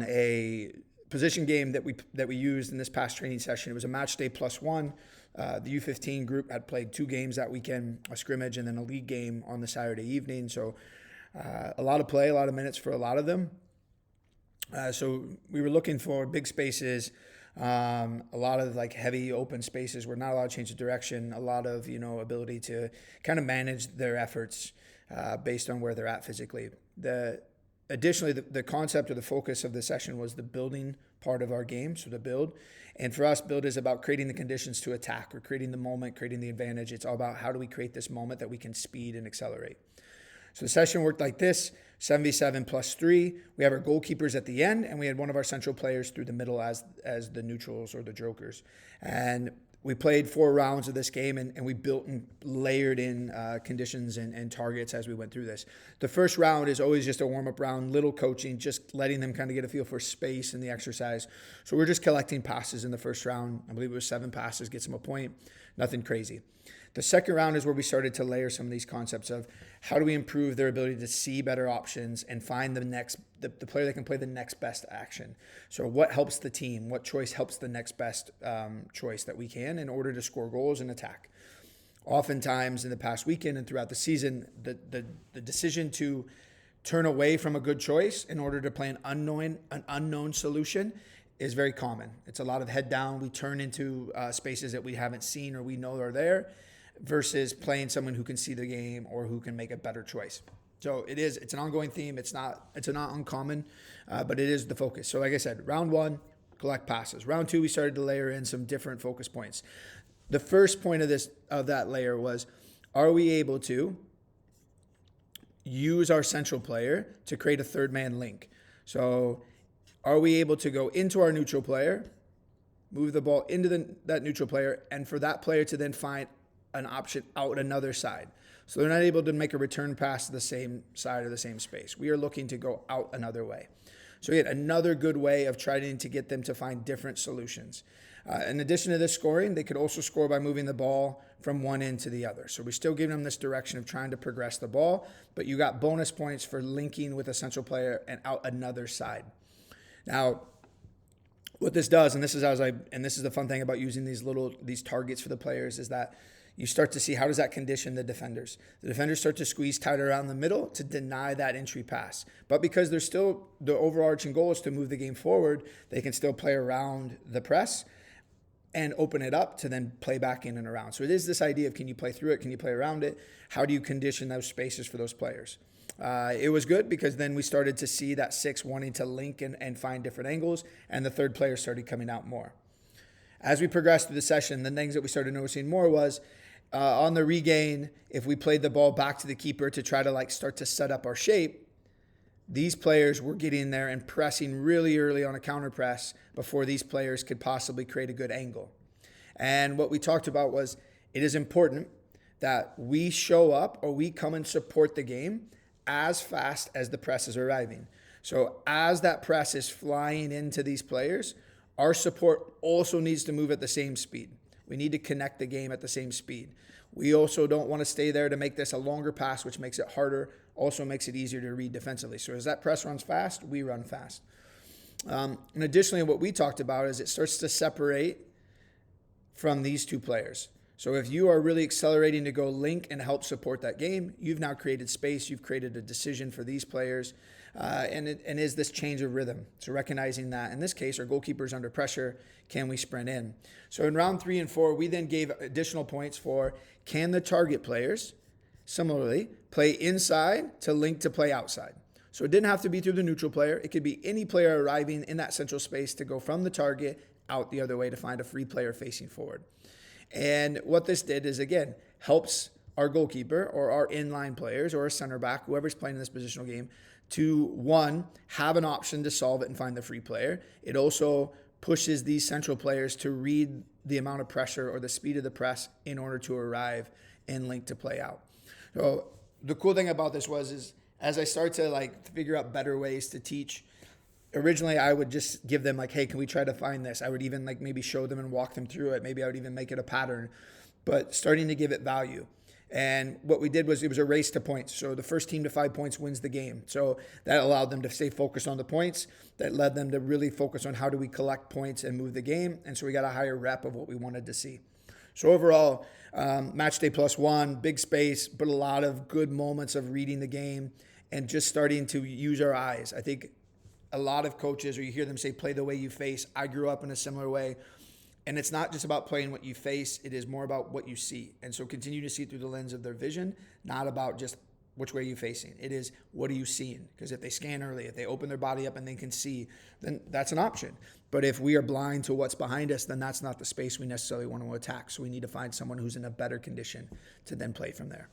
a position game that we used in this past training session. It was a match day +1. The U15 group had played 2 games that weekend, a scrimmage and then a league game on the Saturday evening. So a lot of play, a lot of minutes for a lot of them. So we were looking for big spaces, a lot of like heavy open spaces where not allowed to change of direction, a lot of, ability to kind of manage their efforts based on where they're at physically. Additionally, the concept or the focus of the session was the building part of our game, so the build. And for us, build is about creating the conditions to attack or creating the moment, creating the advantage. It's all about how do we create this moment that we can speed and accelerate. So the session worked like this, 7v7+3. We have our goalkeepers at the end, and we had one of our central players through the middle as the neutrals or the jokers. And we played 4 rounds of this game, and we built and layered in conditions and targets as we went through this. The first round is always just a warm-up round, little coaching, just letting them kind of get a feel for space and the exercise. So we're just collecting passes in the first round. I believe it was 7 passes, gets them a point, nothing crazy. The second round is where we started to layer some of these concepts of how do we improve their ability to see better options and find the player that can play the next best action. So what helps the team? What choice helps the next best choice that we can in order to score goals and attack? Oftentimes in the past weekend and throughout the season, the decision to turn away from a good choice in order to play an unknown solution is very common. It's a lot of head down. We turn into spaces that we haven't seen or we know are there, versus playing someone who can see the game or who can make a better choice. So it's an ongoing theme. It's not uncommon, but it is the focus. So like I said, round 1, collect passes. Round 2, we started to layer in some different focus points. The first point of that layer was, are we able to use our central player to create a third man link? So are we able to go into our neutral player, move the ball into that neutral player, and for that player to then find an option out another side? So they're not able to make a return pass to the same side or the same space. We are looking to go out another way. So yet another good way of trying to get them to find different solutions. In addition to this scoring, they could also score by moving the ball from one end to the other. So we're still giving them this direction of trying to progress the ball, but you got bonus points for linking with a central player and out another side. Now, what this does, and this is the fun thing about using these targets for the players, is that you start to see how does that condition the defenders. The defenders start to squeeze tighter around the middle to deny that entry pass. But because there's still the overarching goal is to move the game forward, they can still play around the press and open it up to then play back in and around. So it is this idea of, can you play through it? Can you play around it? How do you condition those spaces for those players? It was good because then we started to see that 6 wanting to link and find different angles, and the third player started coming out more. As we progressed through the session, the things that we started noticing more was on the regain, if we played the ball back to the keeper to try to start to set up our shape, these players were getting there and pressing really early on a counter press before these players could possibly create a good angle. And what we talked about was it is important that we show up or we come and support the game as fast as the press is arriving. So as that press is flying into these players, our support also needs to move at the same speed. We need to connect the game at the same speed. We also don't want to stay there to make this a longer pass, which makes it harder, also makes it easier to read defensively. So as that press runs fast, we run fast. And additionally, what we talked about is it starts to separate from these 2 players. So if you are really accelerating to go link and help support that game, you've now created space, you've created a decision for these players, and is this change of rhythm. So recognizing that, in this case, our goalkeeper's under pressure, can we sprint in? So in round 3 and 4, we then gave additional points for, can the target players, similarly, play inside to link to play outside? So it didn't have to be through the neutral player. It could be any player arriving in that central space to go from the target out the other way to find a free player facing forward. And what this did is, again, helps our goalkeeper or our inline players or a center back, whoever's playing in this positional game, to, 1, have an option to solve it and find the free player. It also pushes these central players to read the amount of pressure or the speed of the press in order to arrive and link to play out. So the cool thing about this is as I start to figure out better ways to teach, originally I would just give them hey, can we try to find this? I would even maybe show them and walk them through it. Maybe I would even make it a pattern, but starting to give it value. And what we did was it was a race to points. So the first team to 5 points wins the game. So that allowed them to stay focused on the points. That led them to really focus on how do we collect points and move the game. And so we got a higher rep of what we wanted to see. So overall, match day +1, big space, but a lot of good moments of reading the game and just starting to use our eyes. I think a lot of coaches, or you hear them say, play the way you face. I grew up in a similar way. And it's not just about playing what you face. It is more about what you see. And so continue to see through the lens of their vision, not about just which way you're facing. It is, what are you seeing? Because if they scan early, if they open their body up and they can see, then that's an option. But if we are blind to what's behind us, then that's not the space we necessarily want to attack. So we need to find someone who's in a better condition to then play from there.